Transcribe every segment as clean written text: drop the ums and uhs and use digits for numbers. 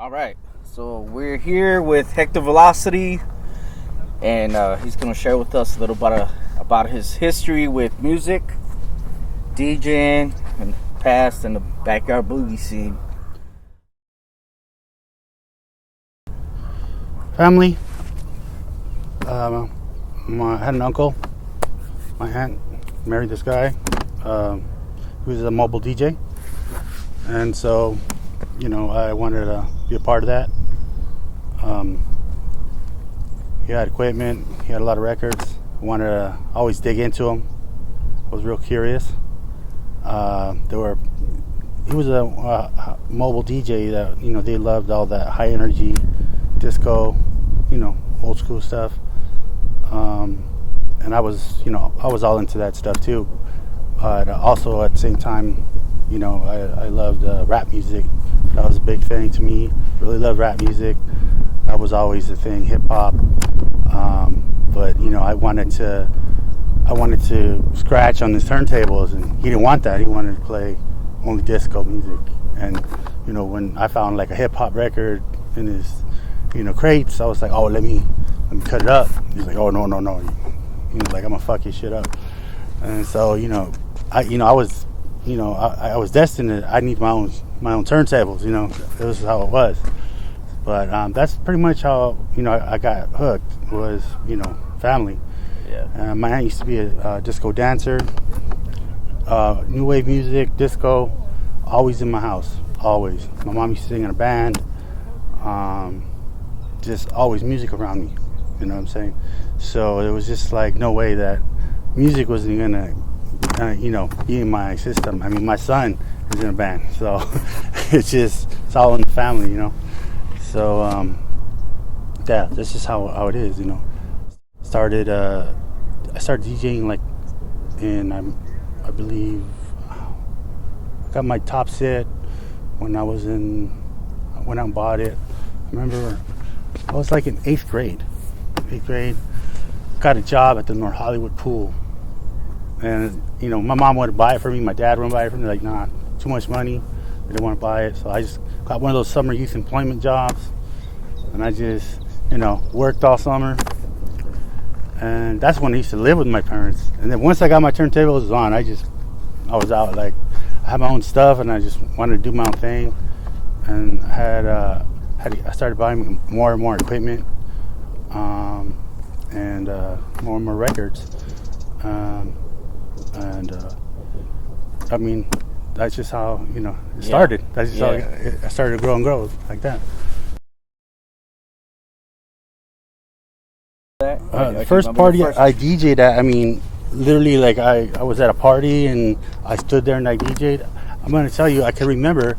All right, so we're here with Hector Velocity, and he's going to share with us a little about his history with music, DJing, and past, and the backyard boogie scene. Family. I had an uncle. My aunt married this guy. He was a mobile DJ, and so I wanted to be a part of that. He had equipment. He had a lot of records. I wanted to always dig into them. I was real curious. He was a mobile DJ that they loved all that high energy disco, old school stuff. And I was all into that stuff too. But also at the same time, I loved rap music. That was a big thing to me. Really loved rap music. That was always the thing, hip hop. But I wanted to scratch on his turntables, and he didn't want that. He wanted to play only disco music. And when I found like a hip hop record in his crates, I was like, oh, let me cut it up. He's like, oh, no. He was like, I'm gonna fuck your shit up. And so I was destined to, I need my own turntables. It was how it was. But that's pretty much how I got hooked, was family. Yeah. My aunt used to be a disco dancer. New wave music, disco, always in my house, always. My mom used to sing in a band. Just always music around me. You know what I'm saying? So it was just like no way that music wasn't gonna be in my system. I mean, my son is in a band, so it's all in the family, So yeah, this is how it is, I started DJing like I believe I got my top set when I went out and bought it. I remember I was like in eighth grade. Got a job at the North Hollywood pool. And, my mom wanted to buy it for me. My dad wanted to buy it for me. Like, nah, too much money. They didn't want to buy it. So I just got one of those summer youth employment jobs. And I just, worked all summer. And that's when I used to live with my parents. And then once I got my turntables on, I was out. Like, I had my own stuff, and I just wanted to do my own thing. And I started buying more and more equipment. And more and more records. I mean, that's just how it started. That's just how I started to grow like that. The first party I DJ'd at, I mean, literally, like I was at a party and I stood there and I DJ'd. I'm gonna tell you, I can remember.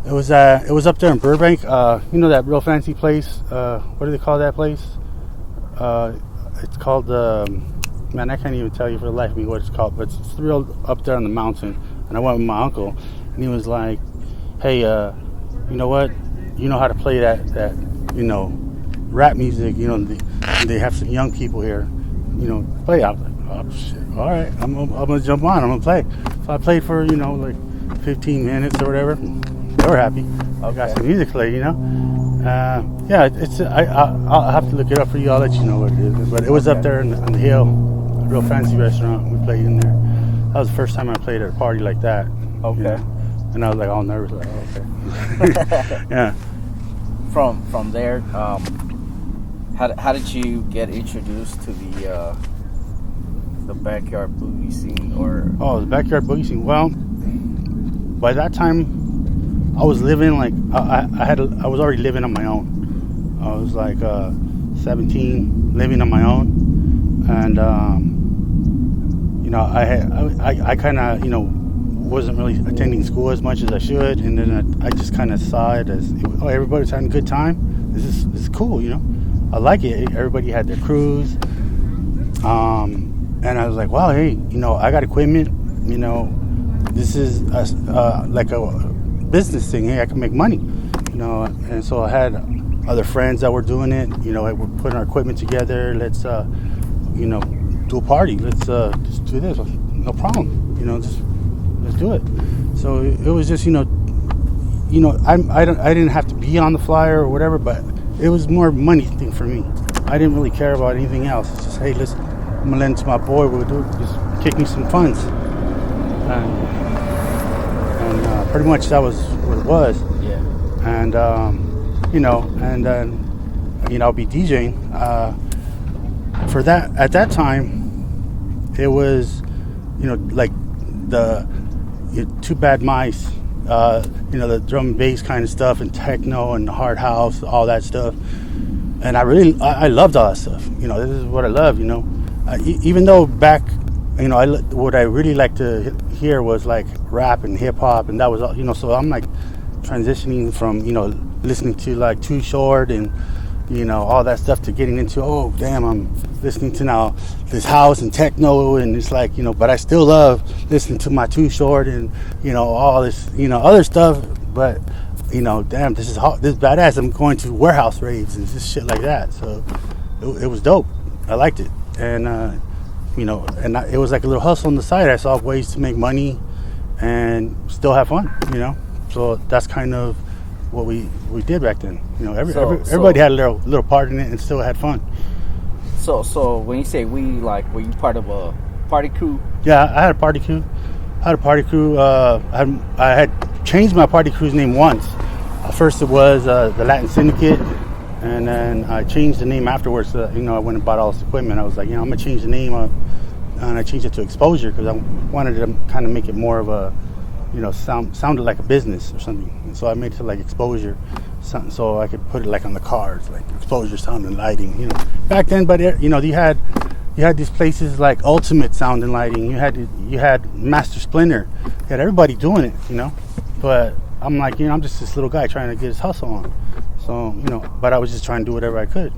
It was up there in Burbank. That real fancy place. What do they call that place? It's called man, I can't even tell you for the life of me what it's called, but it's real up there on the mountain. And I went with my uncle, and he was like, hey, you know what? You know how to play that rap music, they have some young people here, play. I was like, oh, shit, all right, I'm going to jump on, I'm going to play. So I played for, like 15 minutes or whatever. They were happy. I got some music played, yeah, I'll have to look it up for you. I'll let you know what it is. But it was up there on the hill, a real fancy restaurant. We played in there. That was the first time I played at a party like that. Okay. And I was like all nervous, like, oh, okay. Yeah. From there, how did you get introduced to the backyard boogie scene? The backyard boogie scene. Well, by that time, I was living like I was already living on my own. I was like 17, living on my own, and I kind of wasn't really attending school as much as I should, and then I just kind of saw it as, oh, everybody's having a good time. This is cool, I like it. Everybody had their crews, and I was like, wow, hey, I got equipment. This is like a business thing. Hey, I can make money, and so I had other friends that were doing it. We're putting our equipment together. Let's do a party. Let's just do this. No problem. Just let's do it. So it was just I didn't have to be on the flyer or whatever, but it was more money thing for me. I didn't really care about anything else. It's just, hey, listen, I'm gonna lend to my boy. We'll do just kick me some funds, and pretty much that was what it was. Yeah. And and then I'll be DJing. For that, at that time, it was like the Too Bad Mice, the drum and bass kind of stuff, and techno and hard house, all that stuff. And I loved all that stuff. This is what I love. Even though back, what I really liked to hear was like rap and hip hop, and that was all. So I'm like transitioning from listening to like Too Short and all that stuff to getting into, oh damn, I'm listening to now this house and techno, and it's like but I still love listening to my Too Short and all this other stuff, but damn, this is badass. I'm going to warehouse raves and just shit like that. So it was dope. I liked it, and it was like a little hustle on the side. I saw ways to make money and still have fun. So that's kind of what we did back then. Everybody had a little part in it and still had fun. So when you say we, like, were you part of a party crew? Yeah, I had a party crew. I had changed my party crew's name once. First it was the Latin Syndicate, and then I changed the name afterwards. I went and bought all this equipment. I was like, I'm gonna change the name, and I changed it to Exposure because I wanted to kind of make it more of a sounded like a business or something. And so I made it like Exposure, so I could put it like on the cards, like Exposure Sound and Lighting. Back then, but you had these places like Ultimate Sound and Lighting. You had Master Splinter. You had everybody doing it. But I'm like, I'm just this little guy trying to get his hustle on. So but I was just trying to do whatever I could.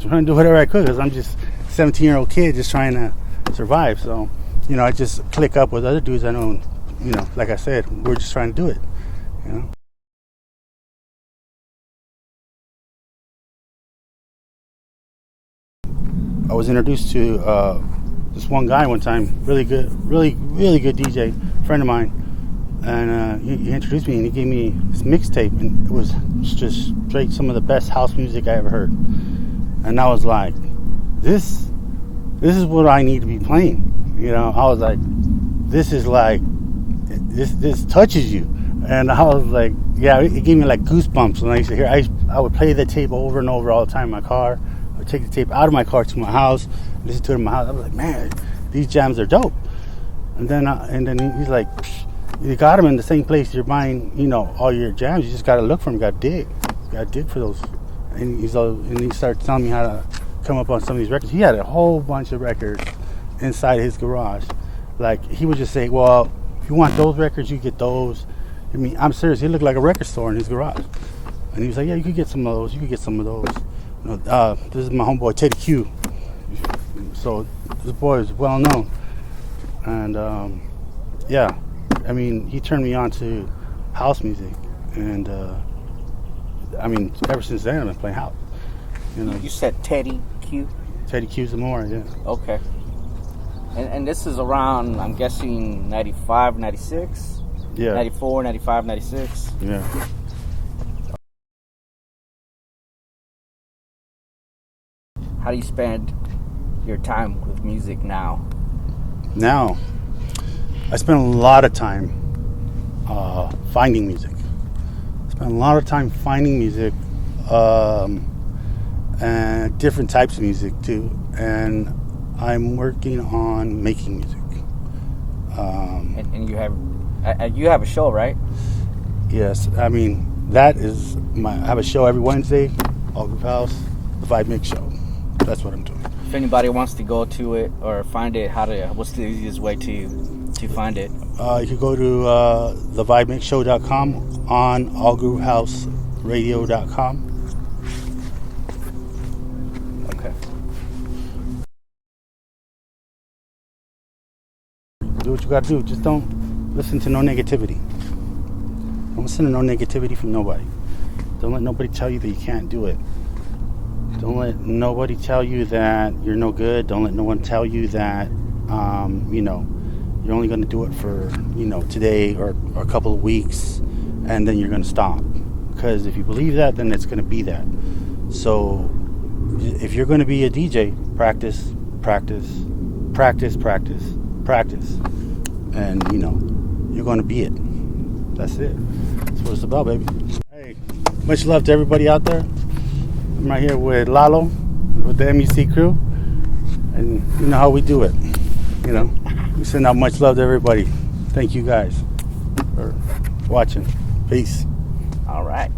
Trying to do whatever I could because I'm just a 17-year-old kid just trying to survive. So I just click up with other dudes I know. Like I said, we're just trying to do it. I was introduced to this one guy one time, really good DJ, friend of mine, and he introduced me and he gave me this mixtape, and it was just straight some of the best house music I ever heard. And I was like, this is what I need to be playing. I was like, this is like. This touches you, and I was like, yeah, it gave me like goosebumps when I used to hear. I would play the tape over and over all the time in my car. I would take the tape out of my car to my house, listen to it in my house. I was like, man, these jams are dope. And then he's like, you got them in the same place you're buying, all your jams. You just got to look for them. You got to dig for those. And he started telling me how to come up on some of these records. He had a whole bunch of records inside his garage. Like he would just say, well, if you want those records, you get those. I mean, I'm serious. He looked like a record store in his garage. And he was like, yeah, you could get some of those. You could get some of those. This is my homeboy, Teddy Q. So this boy is well known. And, yeah, I mean, he turned me on to house music. And, ever since then, I've been playing house. You said Teddy Q? Teddy Q Zamora, yeah. Okay. And this is around, I'm guessing, 95, 96? Yeah. 94, 95, 96? Yeah. How do you spend your time with music now? Now, I spend a lot of time finding music. I spend a lot of time finding music, and different types of music too. And I'm working on making music. And you have a show, right? Yes, I have a show every Wednesday, All Group House, the Vibe Mix Show. That's what I'm doing. If anybody wants to go to it or find it, what's the easiest way to find it? You could go to thevibemixshow.com on allgroovehouseradio.com. Do what you gotta do. Just don't listen to no negativity. Don't listen to no negativity from nobody. Don't let nobody tell you that you can't do it. Don't let nobody tell you that you're no good. Don't let no one tell you that, you're only going to do it for, today or a couple of weeks. and then you're going to stop. Because if you believe that, then it's going to be that. So if you're going to be a DJ, practice, practice, practice, practice, practice, and you're going to be it. That's it. That's what it's about, baby. Hey, much love to everybody out there. I'm right here with Lalo, with the MEC crew, and you know how we do it. We send out much love to everybody. Thank you guys for watching. Peace. All right.